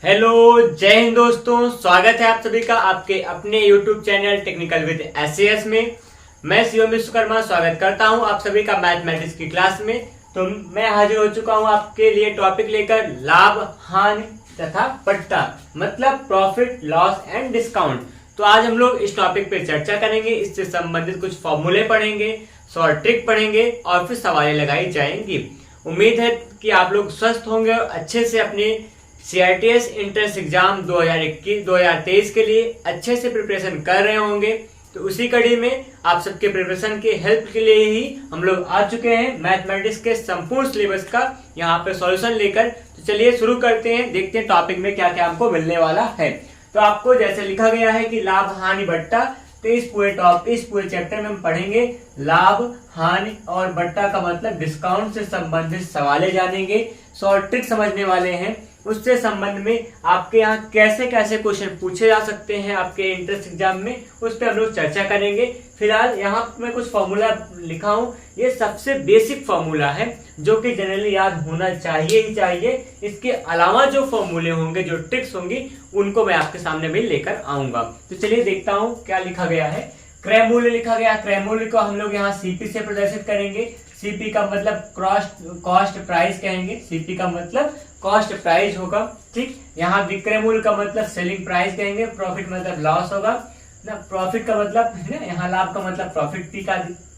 Hello, जय हिंद दोस्तों। स्वागत है आप सभी का आपके अपने YouTube channel technical with SAS में। मैं शिवम विश्वकर्मा स्वागत करता हूं आप सभी का मैथमेटिक्स की क्लास में। तो मैं हाजिर हो चुका हूं आपके लिए टॉपिक लेकर लाभ, हानि तथा पट्टा, मतलब प्रॉफिट, लॉस एंड डिस्काउंट। तो आज हम लोग इस टॉपिक पे चर्चा करेंगे, इससे संबंधित कुछ फॉर्मूले पढ़ेंगे, शॉर्ट ट्रिक पढ़ेंगे और फिर सवालें लगाई जाएंगी। उम्मीद है कि आप लोग स्वस्थ होंगे और अच्छे से अपने CITS एंट्रेंस एग्जाम 2023 के लिए अच्छे से प्रिपरेशन कर रहे होंगे। तो उसी कड़ी में आप सबके प्रिपरेशन के हेल्प के लिए ही हम लोग आ चुके हैं मैथमेटिक्स के संपूर्ण सिलेबस का यहाँ पे सॉल्यूशन लेकर। तो चलिए शुरू करते हैं, देखते हैं टॉपिक में क्या क्या हमको मिलने वाला है। तो आपको जैसे लिखा गया है कि लाभ, हानि, बट्टा, तो इस पूरे चैप्टर में हम पढ़ेंगे लाभ, हानि और बट्टा का मतलब डिस्काउंट से संबंधित सवाले जानेंगे, शॉर्ट ट्रिक समझने वाले हैं, उससे संबंध में आपके यहाँ कैसे कैसे क्वेश्चन पूछे जा सकते हैं आपके एंट्रेंस एग्जाम में, उस पर हम लोग चर्चा करेंगे। फिलहाल यहाँ मैं कुछ फॉर्मूला लिखा हूँ, ये सबसे बेसिक फॉर्मूला है जो कि जनरली याद होना चाहिए ही चाहिए। इसके अलावा जो फॉर्मूले होंगे, जो ट्रिक्स होंगी, उनको मैं आपके सामने भी लेकर आऊंगा। तो चलिए देखता हूँ क्या लिखा गया है। क्रय मूल्य लिखा गया, क्रय मूल्य को हम लोग यहाँ CP से प्रदर्शित करेंगे। CP का मतलब कॉस्ट प्राइस कहेंगे, CP का मतलब कॉस्ट प्राइस होगा। ठीक, यहाँ विक्रय मूल्य का मतलब सेलिंग प्राइस कहेंगे, प्रॉफिट मतलब लॉस होगा ना, प्रॉफिट का मतलब है ना, यहाँ लाभ का मतलब प्रॉफिट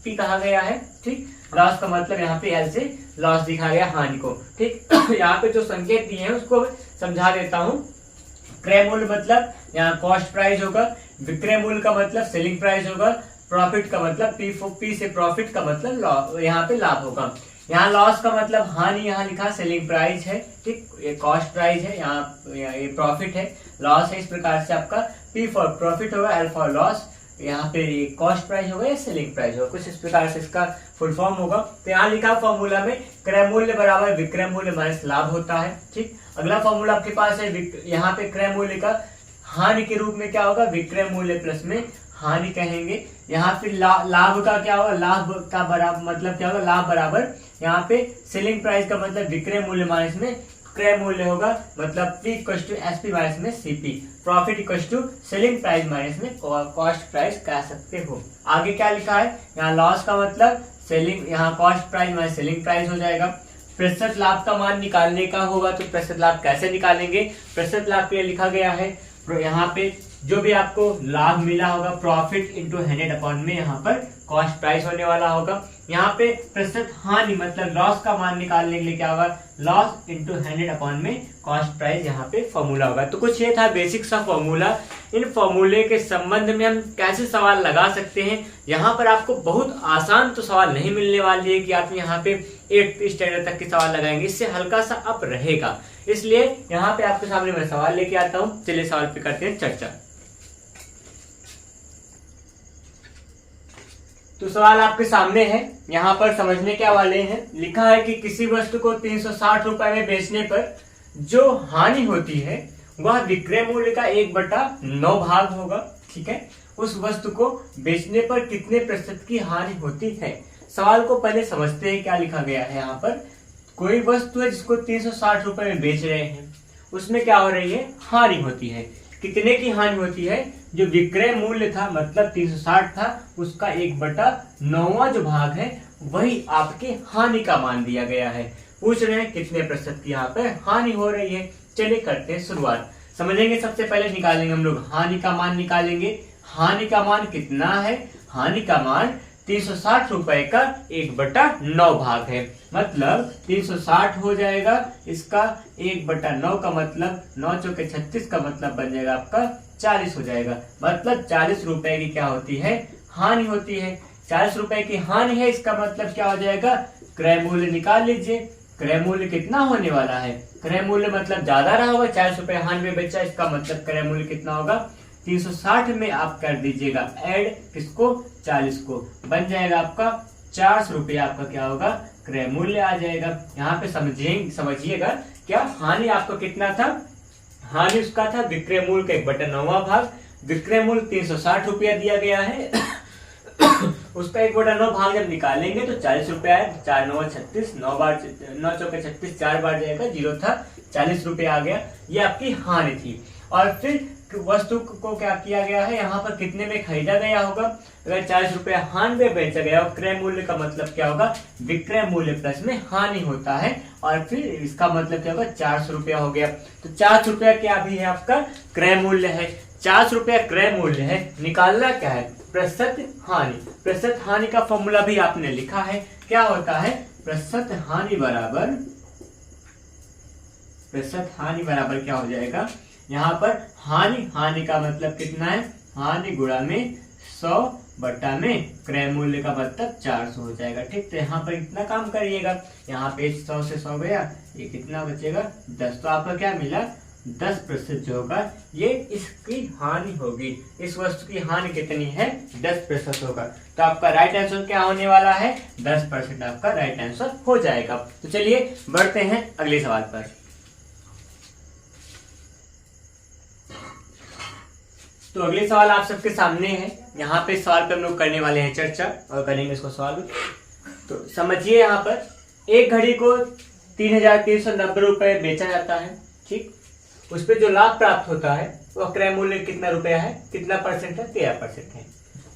P कहा गया है। ठीक, लॉस का मतलब यहाँ पे L से लॉस दिखा गया, हानि को। ठीक, यहाँ पे जो संकेत दिए हैं उसको समझा देता हूँ। क्रय मूल्य मतलब यहाँ कॉस्ट प्राइस होगा, विक्रय मूल्य का मतलब सेलिंग प्राइस होगा, प्रॉफिट का मतलब P से प्रॉफिट का मतलब यहाँ पे लाभ होगा। यहाँ लॉस का मतलब हानि, यहाँ लिखा सेलिंग प्राइस है। ठीक, ये कॉस्ट प्राइस है, यहाँ ये प्रॉफिट है, लॉस है। इस प्रकार से आपका P फॉर प्रॉफिट होगा, L फॉर लॉस, यहाँ पे ये कॉस्ट प्राइस होगा या सेलिंग प्राइस होगा, कुछ इस प्रकार से इसका फुल फॉर्म होगा। तो यहाँ लिखा फॉर्मूला में क्रय मूल्य बराबर विक्रय मूल्य माइनस लाभ होता है। ठीक, अगला फॉर्मूला आपके पास है, यहाँ पे क्रय मूल्य का हानि के रूप में क्या होगा, विक्रय मूल्य प्लस में हानि कहेंगे। यहाँ फिर लाभ का क्या होगा, लाभ का बराबर मतलब क्या होगा, लाभ बराबर यहाँ पे सेलिंग प्राइस का मतलब विक्रय मूल्य माइनस में क्रय मूल्य होगा, मतलब P equals to SP minus में CP, profit equals to selling price minus में कॉस्ट प्राइस कह सकते हो। आगे क्या लिखा है, यहाँ लॉस का मतलब सेलिंग, यहाँ cost price minus selling price हो जाएगा। प्रतिशत लाभ का मान निकालने का होगा, तो प्रतिशत लाभ कैसे निकालेंगे, प्रतिशत लाभ के लिए लिखा गया है, यहाँ पे जो भी आपको लाभ मिला होगा प्रॉफिट इंटू 100 अपॉन में यहाँ पर कॉस्ट प्राइस होने वाला होगा। यहाँ पे प्रतिशत हानि मतलब लॉस का मान निकालने के लिए क्या होगा, लॉस इंटू 100 अपॉन में कॉस्ट प्राइस यहाँ पे फॉर्मूला होगा। तो कुछ ये था बेसिक सा फॉर्मूला। इन फॉर्मूले के संबंध में हम कैसे सवाल लगा सकते हैं, यहाँ पर आपको बहुत आसान तो सवाल नहीं मिलने वाली है कि आप यहाँ पे 8th स्टैंडर्ड तक के सवाल लगाएंगे, इससे हल्का सा अप रहेगा। इसलिए यहाँ पे आपके सामने मैं सवाल लेके आता हूँ। चलिए सवाल पे करते हैं चर्चा। तो सवाल आपके सामने है, यहाँ पर समझने क्या वाले हैं। लिखा है कि किसी वस्तु को 360 रुपए में बेचने पर जो हानि होती है वह विक्रय मूल्य का 1/9 भाग होगा। ठीक है, उस वस्तु को बेचने पर कितने प्रतिशत की हानि होती है। सवाल को पहले समझते हैं क्या लिखा गया है। यहाँ पर कोई वस्तु है जिसको 360 रुपए में बेच रहे हैं, उसमें क्या हो रही है, हानि होती है। कितने की हानि होती है, जो विक्रय मूल्य था मतलब 360 था, उसका 1/9 जो भाग है वही आपके हानि का मान दिया गया है। पूछ रहे हैं कितने प्रतिशत की यहाँ पर हानि हो रही है। चलिए करते हैं शुरुआत, समझेंगे। सबसे पहले निकालेंगे हम लोग हानि का मान निकालेंगे। हानि का मान कितना है, हानि का मान 360 रुपए का 1/9 भाग है, मतलब 360 हो जाएगा, इसका 1/9 का मतलब 9 चौके 36 का मतलब बन जाएगा आपका 40 हो जाएगा। मतलब 40 रुपए की क्या होती है, हानि होती है। 40 रुपए की हानि है, इसका मतलब क्या हो जाएगा, क्रय मूल्य निकाल लीजिए। क्रय मूल्य कितना होने वाला है, क्रय मूल्य मतलब ज्यादा रहा होगा, 40 रुपए हानि में बेचा, इसका मतलब क्रय मूल्य कितना होगा, 360 में आप कर दीजिएगा ऐड किसको, 40 को, बन जाएगा आपका 400 रुपये। आपका क्या होगा, क्रय मूल्य आ जाएगा। यहाँ पे समझिएगा क्या हानि आपका कितना था, हानि उसका था विक्रय मूल्य का 1/9 भाग। विक्रय मूल्य 360 रुपया दिया गया है उसका 1/9 भाग जब निकालेंगे तो 40 रुपये आए। 4 9 36, 9 चौके 36, 4 बार जाएगा, 0 था, 40 रुपये आ गया। ये आपकी हानि थी। और फिर वस्तु को क्या किया गया है, यहाँ पर कितने में खरीदा गया होगा। अगर 40 रुपये हानि में बेचा गया और क्रय मूल्य का मतलब क्या होगा, विक्रय मूल्य प्लस में हानि होता है। और फिर इसका मतलब क्या होगा, 400 रुपया हो गया। तो 400 रुपया क्या भी है, आपका क्रय मूल्य है। 400 रुपया क्रय मूल्य है। निकालना क्या है, प्रतिशत हानि। प्रतिशत हानि का फॉर्मूला भी आपने लिखा है, क्या होता है, प्रतिशत हानि बराबर क्या हो जाएगा, यहाँ पर हानि का मतलब कितना है, हानि गुणा में 100 बटा में क्रय मूल्य का मतलब 400 हो जाएगा। ठीक, तो यहाँ पर इतना काम करिएगा। यहाँ पे 100 से 100 गया, ये कितना बचेगा, 10। तो आपका क्या मिला, 10% जो होगा ये इसकी हानि होगी। इस वस्तु की हानि कितनी है, 10% होगा। तो आपका राइट आंसर क्या होने वाला है, 10% आपका राइट आंसर हो जाएगा। तो चलिए बढ़ते हैं अगले सवाल पर। तो अगले सवाल आप सबके सामने है। यहाँ पे सवाल पे हम लोग करने वाले हैं चर्चा और करेंगे इसको सॉल्व। तो समझिए, यहाँ पर एक घड़ी को 3,390 रुपए बेचा जाता है। ठीक, उस पर जो लाभ प्राप्त होता है वह क्रय मूल्य कितना रुपया है, कितना परसेंट है, 13% है।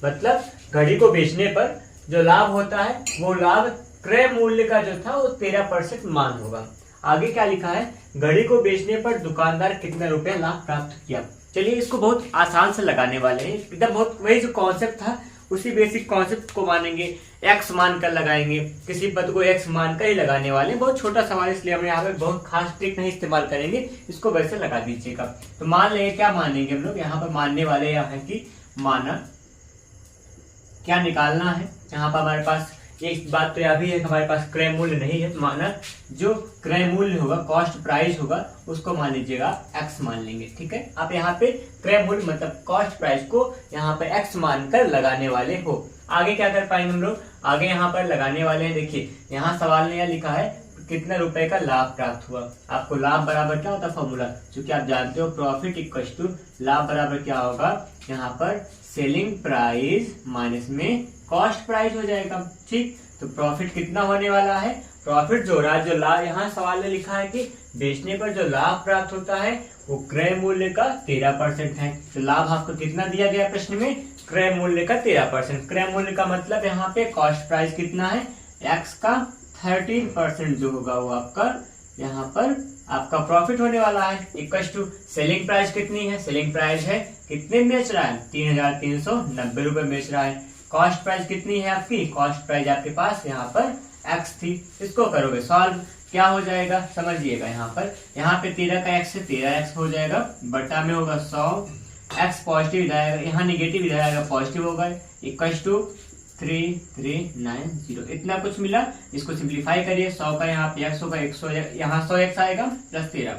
मतलब घड़ी को बेचने पर जो लाभ होता है वो लाभ क्रय मूल्य का जो था वो 13% मान होगा। आगे क्या लिखा है, घड़ी को बेचने पर दुकानदार कितना रुपया लाभ प्राप्त किया। चलिए इसको बहुत आसान से लगाने वाले हैं, एकदम बहुत वही जो कॉन्सेप्ट था उसी बेसिक कॉन्सेप्ट को मानेंगे, एक्स मानकर लगाएंगे। किसी पद को एक्स मानकर ही लगाने वाले हैं। बहुत छोटा सवाल, इसलिए हम यहाँ पे बहुत खास ट्रिक नहीं इस्तेमाल करेंगे, इसको वैसे लगा दीजिएगा। तो मान लेंगे, क्या मानेंगे हम लोग यहाँ पर, मानने वाले यहाँ है कि माना क्या निकालना है। यहाँ पर हमारे पास एक बात तो यह भी है कि हमारे पास क्रय मूल्य नहीं है, तो माना जो क्रय मूल्य होगा, कॉस्ट प्राइस होगा, उसको मान लीजिएगा एक्स मान लेंगे। ठीक है, आप यहाँ पे क्रय मूल्य मतलब कॉस्ट प्राइस को यहाँ पे एक्स मानकर लगाने वाले हो। आगे क्या कर पाएंगे हम लोग, आगे यहाँ पर लगाने वाले हैं। देखिए यहाँ सवाल में यह लिखा है कितने रुपए का लाभ प्राप्त हुआ। आपको लाभ बराबर क्या होता है फॉर्मूला, क्योंकि आप जानते हो प्रॉफिट इक्वल टू लाभ बराबर क्या होगा, यहाँ पर सेलिंग प्राइस माइनस में कॉस्ट प्राइस हो जाएगा। ठीक, तो प्रॉफिट कितना होने वाला है, प्रॉफिट जो रहा, जो लाभ यहाँ सवाल में लिखा है कि बेचने पर जो लाभ प्राप्त होता है वो क्रय मूल्य का 13% है। तो लाभ आपको कितना दिया गया प्रश्न में, क्रय मूल्य का 13%। क्रय मूल्य का मतलब यहाँ पे कॉस्ट प्राइस कितना है, एक्स का 13% जो होगा वो आपका यहाँ पर आपका प्रॉफिट होने वाला है। इक्वल टू सेलिंग प्राइस कितनी है, सेलिंग प्राइस है कितने बेच रहा है, 3,390 रुपए बेच रहा है। कॉस्ट प्राइस कितनी है आपकी, कॉस्ट प्राइस आपके पास यहाँ पर एक्स थी। इसको करोगे सॉल्व, क्या हो जाएगा समझिएगा। यहाँ पे 13 का एक्स से 13x हो जाएगा, बटा में होगा 100, एक्स पॉजिटिव इधर आएगा, यहाँ निगेटिव इधर आएगा, पॉजिटिव होगा, इक्वल टू 3390। इतना कुछ मिला। इसको सिंप्लीफाई करिए, 100 का यहाँ पे x होगा, 100 यहाँ 100x आएगा प्लस 13,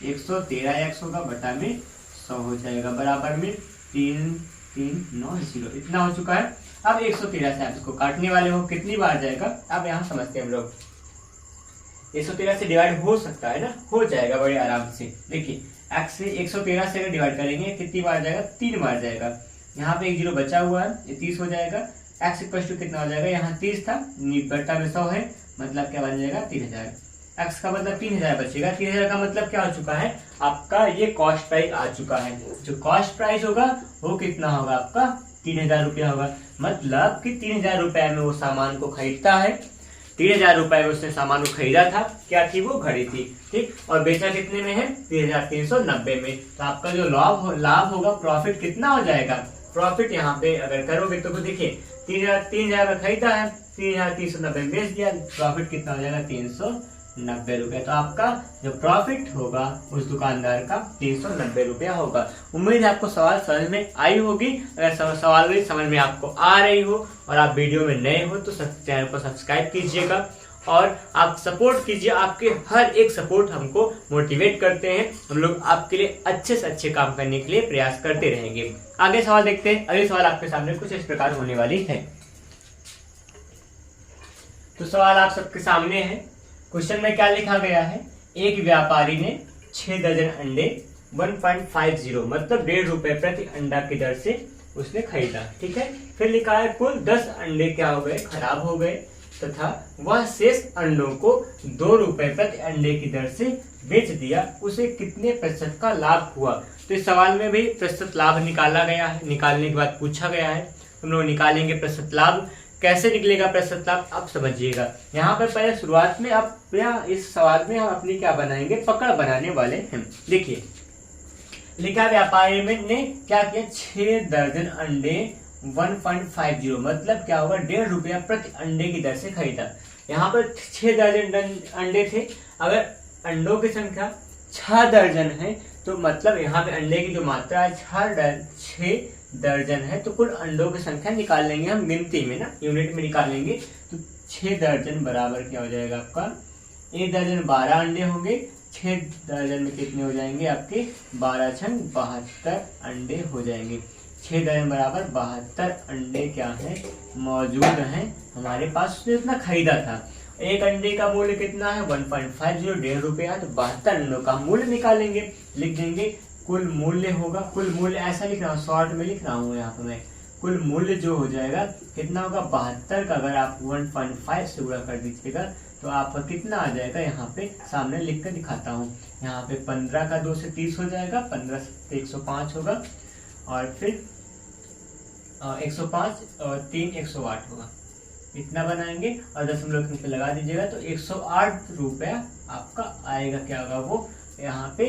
113x होगा, बटा में 100 हो जाएगा, बराबर में 3390। इतना हो चुका है। अब 113 से आप इसको काटने वाले हो, कितनी बार जाएगा, अब यहाँ समझते हैं हम लोग। 113 से डिवाइड हो सकता है ना, हो जाएगा बड़े आराम से। देखिए x से 113 से अगर डिवाइड करेंगे कितनी बार जाएगा, 3 बार जाएगा। यहाँ पे एक जीरो बचा हुआ है, ये 30 हो जाएगा। x इक्वल टू कितना हो जाएगा, यहाँ 30 था, बटा में 100 है, मतलब क्या बन जाएगा 3000। x का मतलब 3000 बचेगा। 3000 का मतलब क्या हो चुका है, आपका ये कॉस्ट प्राइस आ चुका है। जो कॉस्ट प्राइस होगा वो कितना होगा, आपका 3000 रुपया होगा। मतलब कि 3000 रुपए में वो सामान को खरीदता है, 3000 रुपए में उसने सामान को खरीदा था, क्या थी वो घड़ी थी। ठीक, और बेचा कितने में है, 3390 में। तो आपका जो लाभ होगा, प्रॉफिट कितना हो जाएगा, प्रॉफिट यहाँ पे अगर करोगे तो देखिए 3000 का खरीदा है, 3390 में बेच दिया, प्रॉफिट कितना हो जाएगा 390 रुपए। तो आपका जो प्रॉफिट होगा उस दुकानदार का 390 रुपया होगा। उम्मीद है आपको सवाल समझ में आई होगी। अगर सवाल भी समझ में आपको आ रही हो और आप वीडियो में नए हो तो चैनल को सब्सक्राइब कीजिएगा और आप सपोर्ट कीजिए। आपके हर एक सपोर्ट हमको मोटिवेट करते हैं, हम लोग आपके लिए अच्छे से अच्छे काम करने के लिए प्रयास करते रहेंगे। आगे सवाल देखते हैं। अगले सवाल आपके सामने कुछ इस प्रकार होने वाली है। तो सवाल आप सबके सामने है। क्वेश्चन में क्या लिखा गया है, एक व्यापारी ने 6 दर्जन अंडे 1.50 मतलब 1.5 रुपए प्रति अंडा की दर से उसने खरीदा, ठीक है। फिर लिखा है कुल 10 अंडे क्या हो गए, खराब हो गए तथा वह शेष अंडों को 2 रुपए प्रति अंडे की दर से बेच दिया, उसे कितने प्रतिशत का लाभ हुआ। तो इस सवाल में भी प्रतिशत लाभ निकाला गया है, निकालने के बाद पूछा गया है, हम लोग निकालेंगे प्रतिशत लाभ। कैसे निकलेगा प्रतिशत लाभ आप समझिएगा। यहाँ पर पहले शुरुआत में आप इस सवाल में हम अपनी क्या बनाएंगे, पकड़ बनाने वाले हैं। देखिए लिखा व्यापारी ने क्या किया, 6 दर्जन अंडे 1.50 मतलब क्या होगा 1.5 रुपया प्रति अंडे की दर से खरीदा। यहाँ पर 6 दर्जन अंडे थे, अगर अंडों की संख्या 6 दर्जन है तो मतलब यहाँ पे अंडे की जो मात्रा है 6 दर्जन है, तो कुल अंडों की संख्या निकाल लेंगे हम गिनती में ना, यूनिट में निकालेंगे। तो 6 दर्जन बराबर क्या हो जाएगा आपका, 1 दर्जन 12 अंडे होंगे, 6 दर्जन में कितने हो जाएंगे आपके 12 छंग 72 अंडे हो जाएंगे। 6 दर्जन बराबर 72 अंडे क्या है मौजूद हैं हमारे पास, उसने इतना खरीदा था। एक अंडे का मूल्य कितना है 1.50, 1.5 रुपया, तो 72 अंडों का मूल्य निकालेंगे, लिख देंगे कुल मूल्य होगा, कुल मूल्य ऐसा लिख रहा हूँ, शॉर्ट में लिख रहा हूँ यहाँ पर मैं, कुल मूल्य जो हो जाएगा कितना होगा 72 का अगर आप 1.5 से गुणा कर दीजिएगा तो आपका कितना आ जाएगा, यहाँ पे सामने लिख कर दिखाता हूँ। यहाँ पे 15 का 2 से 30 हो जाएगा, 15 से 105 होगा, और फिर 105 और 3 108 होगा, इतना बनाएंगे और दशमलव पे लगा दीजिएगा तो 108 रुपया आपका आएगा। क्या होगा वो यहाँ पे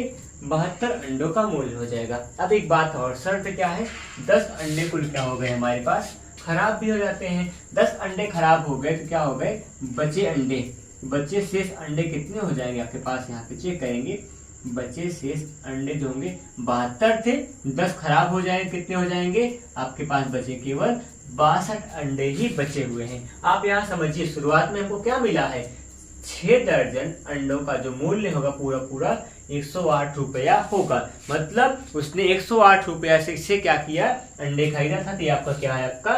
72 अंडों का मूल्य हो जाएगा। अब एक बात और, शर्त क्या है, 10 अंडे कुल क्या हो गए हमारे पास, खराब भी हो जाते हैं। 10 अंडे खराब हो गए तो क्या हो गए, बचे अंडे, बचे शेष अंडे कितने हो जाएंगे आपके पास, यहाँ पे चेक करेंगे, बचे शेष अंडे जो होंगे 72 थे, 10 खराब हो जाएंगे, कितने हो जाएंगे आपके पास बचे केवल 62 अंडे ही बचे हुए हैं। आप यहाँ समझिए शुरुआत में हमको क्या मिला है, 6 दर्जन अंडों का जो मूल्य होगा पूरा 108 रुपया होगा, मतलब उसने 108 रुपया से क्या किया, अंडे खरीदा था। तो ये आपका क्या है, आपका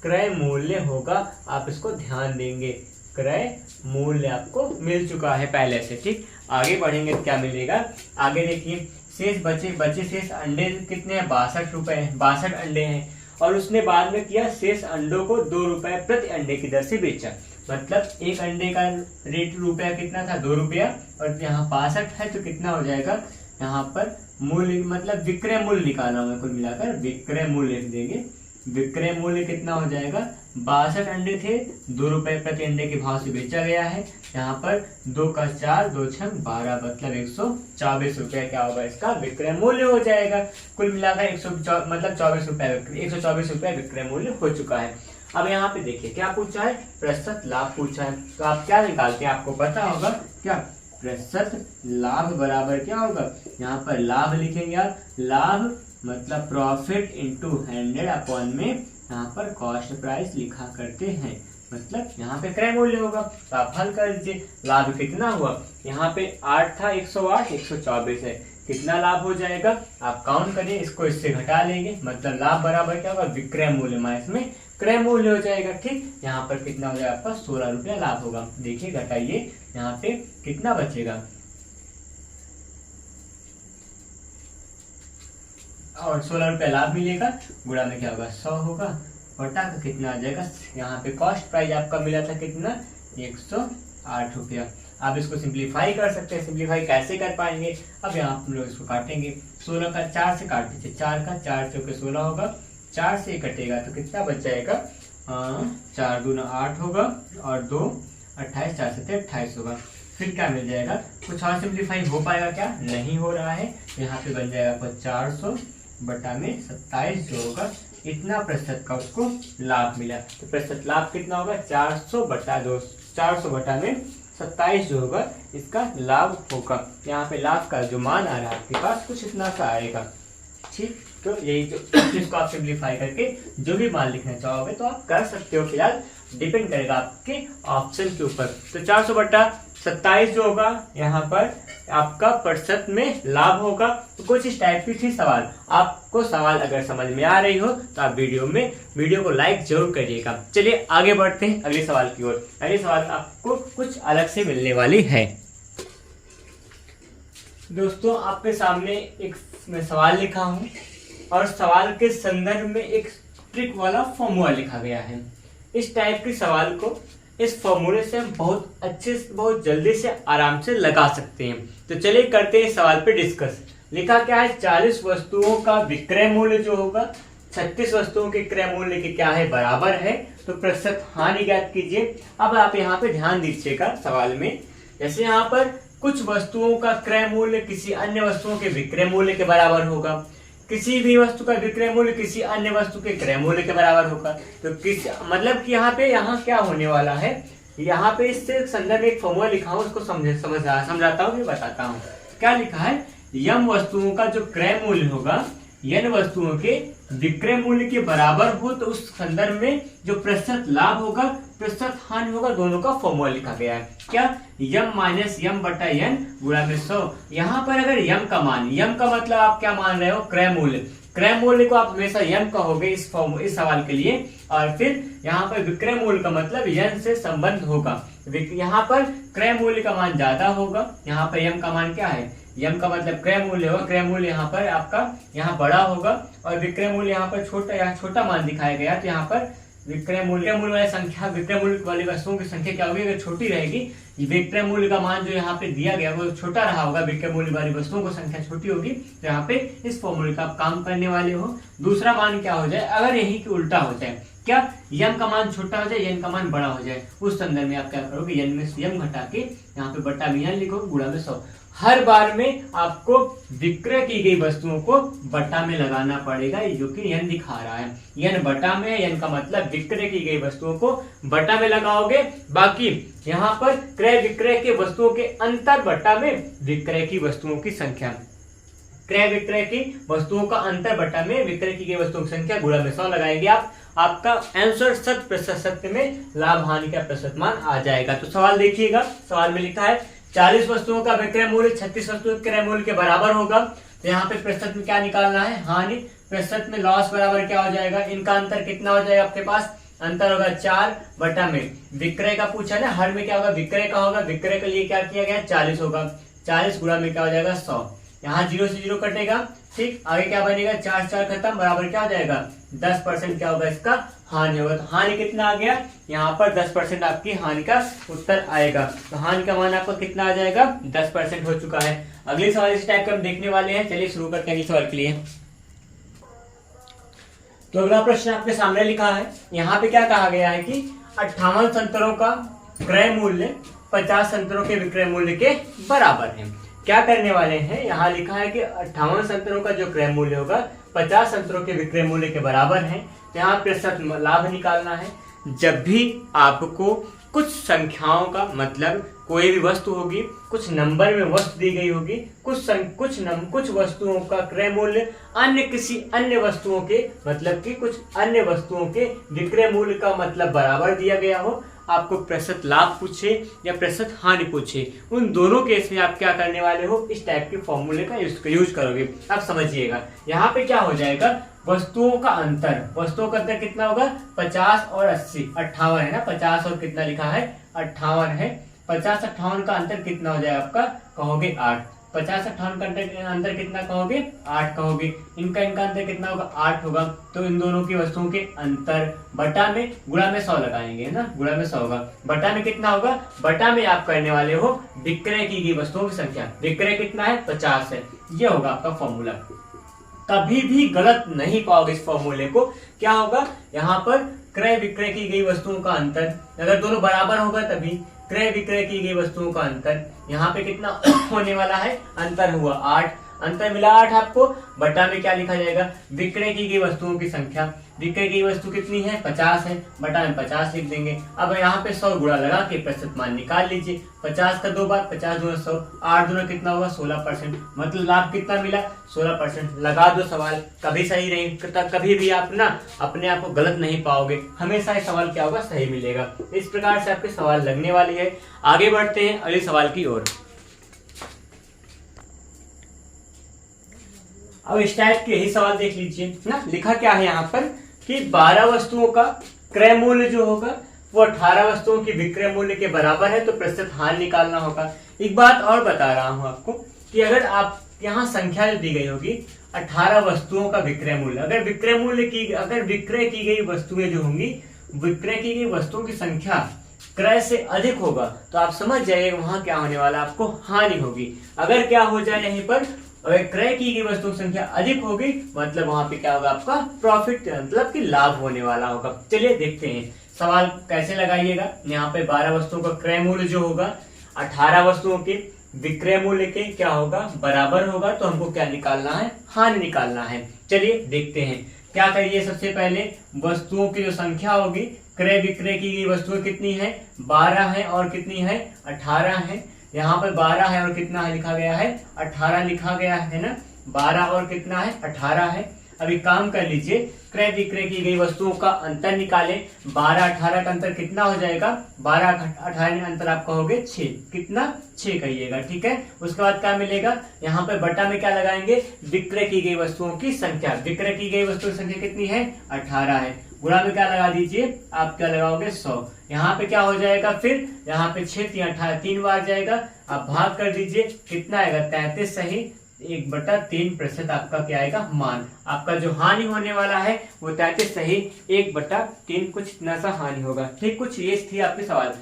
क्रय मूल्य होगा। आप इसको ध्यान देंगे, क्रय मूल्य आपको मिल चुका है पहले से, ठीक। आगे बढ़ेंगे तो क्या मिलेगा, आगे देखिए शेष बचे शेष अंडे कितने हैं 62 रुपए हैं, 62 अंडे हैं, और उसने बाद में किया शेष अंडों को 2 रुपए प्रति अंडे की दर से बेचा, मतलब एक अंडे का रेट रुपया कितना था 2 रुपया, और यहाँ 62 है तो कितना हो जाएगा, यहाँ पर मूल्य मतलब विक्रय मूल्य निकालना होगा, कुल मिलाकर विक्रय मूल्य लिख देंगे। विक्रय मूल्य कितना हो जाएगा, 62 अंडे थे, 2 रुपए प्रति अंडे के भाव से बेचा गया है। यहाँ पर 2 का 4, 2 छंग 12 मतलब 124 रुपया क्या होगा इसका विक्रय मूल्य हो जाएगा। कुल मिलाकर 124 रुपया विक्रय मूल्य हो चुका है। अब यहाँ पे देखिए क्या पूछा है, प्रतिशत लाभ पूछा है, तो आप क्या निकालते हैं, आपको पता होगा क्या, प्रतिशत लाभ बराबर क्या होगा, यहाँ पर लाभ लिखेंगे आप, लाभ मतलब प्रॉफिट इंटू 100 अपॉन में यहाँ पर कॉस्ट प्राइस लिखा करते हैं, मतलब यहाँ पे क्रय मूल्य होगा। तो आप हल कर दीजिए, लाभ कितना हुआ, यहाँ पे 8 था, 108 124 है, कितना लाभ हो जाएगा आप काउंट करिए, इसको इससे घटा लेंगे, मतलब लाभ बराबर क्या होगा विक्रय मूल्य में इसमें क्रय मूल्य हो जाएगा, ठीक। यहाँ पर कितना हो जाएगा आपका 16 रुपया लाभ होगा। देखिए घटाइए, यहाँ पे कितना बचेगा, और 16 रुपया लाभ मिलेगा, गुणा में क्या होगा 100 होगा, बटा का कितना आ जाएगा, यहाँ पे कॉस्ट प्राइस आपका मिला था कितना 108 रुपया। आप इसको सिंप्लीफाई कर सकते हैं, सिंप्लीफाई कैसे कर पाएंगे, अब यहाँ हम लोग इसको काटेंगे, 16 का 4 से काट दीजिए, 4 का 4 चौके 16 होगा, 4 से कटेगा तो कितना बच जाएगा, 4 दूना 8 होगा, और 2 28, 4 से 28 होगा। फिर क्या मिल जाएगा, कुछ और सिंप्लीफाई हो पाएगा क्या, नहीं हो रहा है, यहाँ पे बन जाएगा आपको 400 बटा में 27 जो होगा, इतना प्रतिशत का उसको लाभ मिला। तो प्रतिशत लाभ कितना होगा 400 बटा में 27 जो होगा इसका लाभ होगा। यहाँ पे लाभ का जो मान आ रहा है आपके पास कुछ इतना सा आएगा, ठीक। तो यही जो इसको आप सिंप्लीफाई करके जो भी मान लिखना चाहोगे तो आप कर सकते हो, फिलहाल डिपेंड करेगा आपके ऑप्शन के ऊपर। तो 400 बटा 27 जो होगा यहाँ पर आपका प्रतिशत में लाभ होगा। तो कुछ इस टाइप की थी सवाल। आपको सवाल अगर समझ में आ रही हो तो आप वीडियो को लाइक जरूर करिएगा। चलिए आगे बढ़ते हैं अगले सवाल की ओर। अगले सवाल आपको कुछ अलग से मिलने वाली है। दोस्तों आपके सामने एक मैं सवाल लिखा हूँ, और सवाल के संदर्भ में एक ट्रिक वाला फॉर्मूला लिखा गया है। इस टाइप के सवाल को इस फॉर्मूले से हम बहुत अच्छे से बहुत जल्दी से आराम से लगा सकते हैं। तो चलिए करते हैं इस सवाल पे डिस्कस। लिखा क्या है, 40 वस्तुओं का विक्रय मूल्य जो होगा 36 वस्तुओं के क्रय मूल्य के क्या है बराबर है, तो प्रतिशत हानि ज्ञात कीजिए। अब आप यहाँ पे ध्यान दीजिएगा सवाल में, जैसे यहाँ पर कुछ वस्तुओं का क्रय मूल्य किसी अन्य वस्तुओं के विक्रय मूल्य के बराबर होगा, किसी भी वस्तु का विक्रय मूल्य किसी अन्य वस्तु के क्रय मूल्य के बराबर होगा। तो किस मतलब कि यहाँ क्या होने वाला है, यहाँ पे इससे संदर्भ एक फॉर्मूला लिखा हूँ, उसको समझाता हूँ, बताता हूँ। क्या लिखा है, यम वस्तुओं का जो क्रय मूल्य होगा यन वस्तुओं के विक्रय मूल्य के बराबर हो, तो उस संदर्भ में जो प्रतिशत लाभ होगा प्रतिशत हानि होगा, दोनों का फॉर्मूला लिखा गया है। क्या, यम माइनस यम बटा यन गुणा में 100। यहाँ पर अगर यम का मान, यम का मतलब आप क्या मान रहे हो, क्रय मूल्य। क्रय मूल्य को आप हमेशा यम कहोगे इस सवाल के लिए, और फिर यहाँ पर विक्रय मूल्य का मतलब यन से संबंध होगा। यहाँ पर क्रय मूल्य का मान ज्यादा होगा, यहाँ पर यम का मान क्या है, यम का मतलब क्रय मूल्य होगा, क्रय मूल्य यहाँ पर आपका यहाँ बड़ा होगा, और विक्रय मूल्य यहाँ पर छोटा मान दिखाया गया। तो यहाँ पर विक्रय मूल्य वाली संख्या, विक्रय मूल्य वाली वस्तुओं की संख्या क्या होगी, अगर छोटी रहेगी, विक्रय मूल्य का मान जो यहाँ पे दिया गया वो छोटा रहा होगा, विक्रय मूल्य वाली वस्तुओं की संख्या छोटी होगी, तो यहाँ पे इस फॉर्मूले का आप काम करने वाले हो। दूसरा मान क्या हो जाए, अगर यही की उल्टा हो जाए, क्या, यम का मान छोटा हो जाए यन का मान बड़ा हो जाए, उस संदर्भ में आप क्या करोगे, यन में से यम घटा के यहाँ पे बट्टा में यन लिखोगे, गुणा में 100। हर बार में आपको विक्रय की गई वस्तुओं को बटा में लगाना पड़ेगा, जो कि यन दिखा रहा है, यन बटा में है, यन का मतलब विक्रय की गई वस्तुओं को बटा में लगाओगे। बाकी यहाँ पर क्रय विक्रय के वस्तुओं के अंतर बटा में विक्रय की वस्तुओं की संख्या, क्रय विक्रय की वस्तुओं का अंतर बटा में विक्रय की गई वस्तुओं की संख्या गुणा में 100 लगाएंगे आप, आपका आंसर 100% सत्य में लाभ हानि का प्रतिशत मान आ जाएगा। तो सवाल देखिएगा, सवाल में लिखा है 40 वस्तुओं का विक्रय मूल्य 36 वस्तुओं के क्रय मूल्य के बराबर होगा। तो यहाँ पे प्रतिशत में क्या निकालना है, हानि। प्रतिशत में लॉस बराबर क्या हो जाएगा, इनका अंतर कितना हो जाएगा, आपके पास अंतर होगा 4 बटा में विक्रय का पूछा ना, हर में क्या होगा, विक्रय का होगा, विक्रय के लिए क्या किया गया 40 होगा, 40 गुणा में क्या हो जाएगा 100, यहाँ 0 से 0 कटेगा, ठीक। आगे क्या बनेगा, 4 4 खत्म, बराबर क्या हो जाएगा 10% क्या होगा इसका हानि होगा। तो हानि कितना आ गया, यहाँ पर 10% आपकी हानि का उत्तर आएगा। तो हानि का मान आपका कितना आ जाएगा, 10% हो चुका है। अगले सवाल इस टाइप का हम देखने वाले हैं, चलिए शुरू करते हैं अगले सवाल के लिए। तो अगला प्रश्न आपके सामने लिखा है, यहाँ पे क्या कहा गया है कि 58 संतरों का क्रय मूल्य 50 संतरों के विक्रय मूल्य के बराबर है। क्या करने वाले हैं, यहाँ लिखा है कि 58 संतरों का जो क्रय मूल्य होगा 50 संतरों के विक्रय मूल्य के बराबर है। यहाँ प्रतिशत लाभ निकालना है। जब भी आपको कुछ संख्याओं का मतलब कोई भी वस्तु होगी, कुछ नंबर में वस्तु दी गई होगी, कुछ वस्तुओं का क्रय मूल्य अन्य किसी अन्य वस्तुओं के मतलब कि कुछ अन्य वस्तुओं के विक्रय मूल्य का मतलब बराबर दिया गया हो, आपको प्रतिशत लाभ पूछे या प्रतिशत हानि पूछे, उन दोनों केस में आप क्या करने वाले हो, इस टाइप के फॉर्मूले का यूज करोगे। आप समझिएगा, यहाँ पे क्या हो जाएगा, वस्तुओं का अंतर कितना होगा 50 और 80, 58 है ना, 50 और कितना लिखा है 58 है, 50 58 का अंतर कितना हो जाएगा आपका, कहोगे 8, 50 58 का अंतर कितना कहोगे 8 कहोगे, इनका अंतर कितना होगा 8 होगा। तो इन दोनों की वस्तुओं के अंतर बटा में गुणा में 100 लगाएंगे ना, गुणा में 100 होगा, बटा में कितना होगा, बटा में आप करने वाले हो विक्रय की गई वस्तुओं की संख्या, विक्रय कितना है 50 है, ये होगा आपका फॉर्मूला। कभी भी गलत नहीं पाओगे इस फॉर्मूले को। क्या होगा, यहाँ पर क्रय विक्रय की गई वस्तुओं का अंतर, अगर दोनों बराबर होगा तभी क्रय विक्रय की गई वस्तुओं का अंतर, यहाँ पे कितना होने वाला है, अंतर हुआ 8, अंतर मिला 8 आपको, बटा में क्या लिखा जाएगा, विक्रय की गई वस्तुओं की संख्या, विक्रय की वस्तु कितनी है 50 है, बटा में 50 लिख देंगे। अब यहाँ पे 100 गुणा लगा के प्रतिशत मान निकाल लीजिए, 50 का 2 बार 50 दूना 100, 8 दूना कितना होगा 16%, मतलब लाभ कितना मिला 16%। लगा दो सवाल, कभी सही नहीं, कभी भी आप ना अपने आप को गलत नहीं पाओगे, हमेशा ये सवाल क्या होगा सही मिलेगा। इस प्रकार से आपके सवाल लगने वाले है। आगे बढ़ते हैं अगले सवाल की ओर। अब इस टाइप के यही सवाल देख लीजिए ना, लिखा क्या है यहाँ पर कि 12 वस्तुओं का क्रय मूल्य जो होगा वो 18 वस्तुओं की विक्रय मूल्य के बराबर है, तो प्रतिशत हानि निकालना होगा। एक बात और बता रहा हूं आपको कि अगर आप यहाँ संख्या जो दी गई होगी 18 वस्तुओं का विक्रय मूल्य। अगर विक्रय की गई वस्तुएं जो होंगी, विक्रय की गई वस्तुओं की संख्या क्रय से अधिक होगा तो आप समझ जाइए वहां क्या होने वाला, आपको हानि होगी। अगर क्या हो जाए यहीं पर, अगर क्रय की गई वस्तुओं की संख्या अधिक होगी मतलब वहां पे क्या होगा, आपका प्रॉफिट मतलब कि लाभ होने वाला होगा। चलिए देखते हैं सवाल कैसे लगाइएगा। यहाँ पे 12 वस्तुओं का क्रय मूल्य जो होगा 18 वस्तुओं के विक्रय मूल्य के क्या होगा, बराबर होगा। तो हमको क्या निकालना है, हानि निकालना है। चलिए देखते हैं क्या करिए। सबसे पहले वस्तुओं की जो संख्या होगी, क्रय विक्रय की गई वस्तुएं कितनी है, 12 है और कितनी है, 18 है। यहाँ पे 12 है और कितना है लिखा गया है, 18 लिखा गया है ना। 12 और कितना है, 18 है। अभी काम कर लीजिए, क्रय विक्रय की गई वस्तुओं का अंतर निकालें। 12-18 का अंतर कितना हो जाएगा, 12-18 का अंतर आप कहोगे 6, कितना 6 कहिएगा, ठीक है। उसके बाद क्या मिलेगा, यहाँ पे बटा में क्या लगाएंगे, विक्रय की गई वस्तुओं की संख्या। विक्रय की गई वस्तुओं की संख्या कितनी है, 18 है। गुणा में क्या लगा दीजिए, आप क्या लगाओगे 100। यहाँ पे क्या हो जाएगा, फिर यहाँ पे 6 18 3 बार जाएगा। आप भाग कर दीजिए, कितना आएगा 33 सही 1/3% आपका क्या आएगा, मान। आपका जो हानि होने वाला है वो 33 सही 1/3 कुछ इतना सा हानि होगा। ठीक, कुछ ये थी आपके सवाल।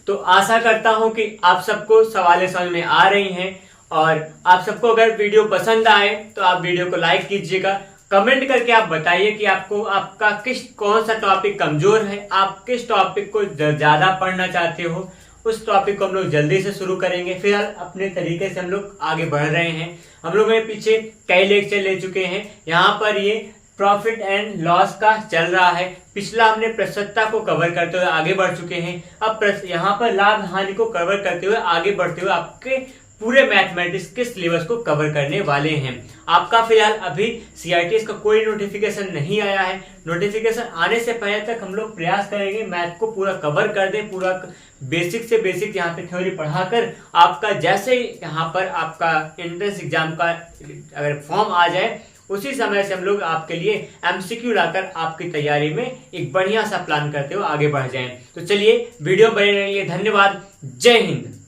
तो आशा करता हूं कि आप सबको सवालें समझ में आ रही हैं, और आप सबको अगर वीडियो पसंद आए तो आप वीडियो को लाइक कीजिएगा। कमेंट करके आप बताइए कि आपको आपका कौन सा टॉपिक कमजोर है, आप किस टॉपिक को ज्यादा पढ़ना चाहते हो। उस टॉपिक को हम लोग जल्दी से शुरू करेंगे। फिलहाल अपने तरीके से हम लोग आगे बढ़ रहे हैं। हम लोग पीछे कई लेक्चर ले चुके हैं। यहाँ पर ये प्रॉफिट एंड लॉस का चल रहा है। पिछला हमने प्रस्तुतता को कवर करते हुए आगे बढ़ चुके हैं। अब यहाँ पर लाभ हानि को कवर करते हुए आगे बढ़ते हुए आपके पूरे मैथमेटिक्स के सिलेबस को कवर करने वाले हैं। आपका फिलहाल अभी CITS का कोई नोटिफिकेशन नहीं आया है। नोटिफिकेशन आने से पहले तक हम लोग प्रयास करेंगे मैथ को पूरा कवर कर दें, पूरा बेसिक से बेसिक यहाँ पे थ्योरी पढ़ाकर आपका जैसे यहाँ पर आपका एंट्रेंस एग्जाम का अगर फॉर्म आ जाए उसी समय से हम लोग आपके लिए MCQ लाकर आपकी तैयारी में एक बढ़िया सा प्लान करते हुए आगे बढ़ जाएं। तो चलिए वीडियो बने रहिए। धन्यवाद। जय हिंद।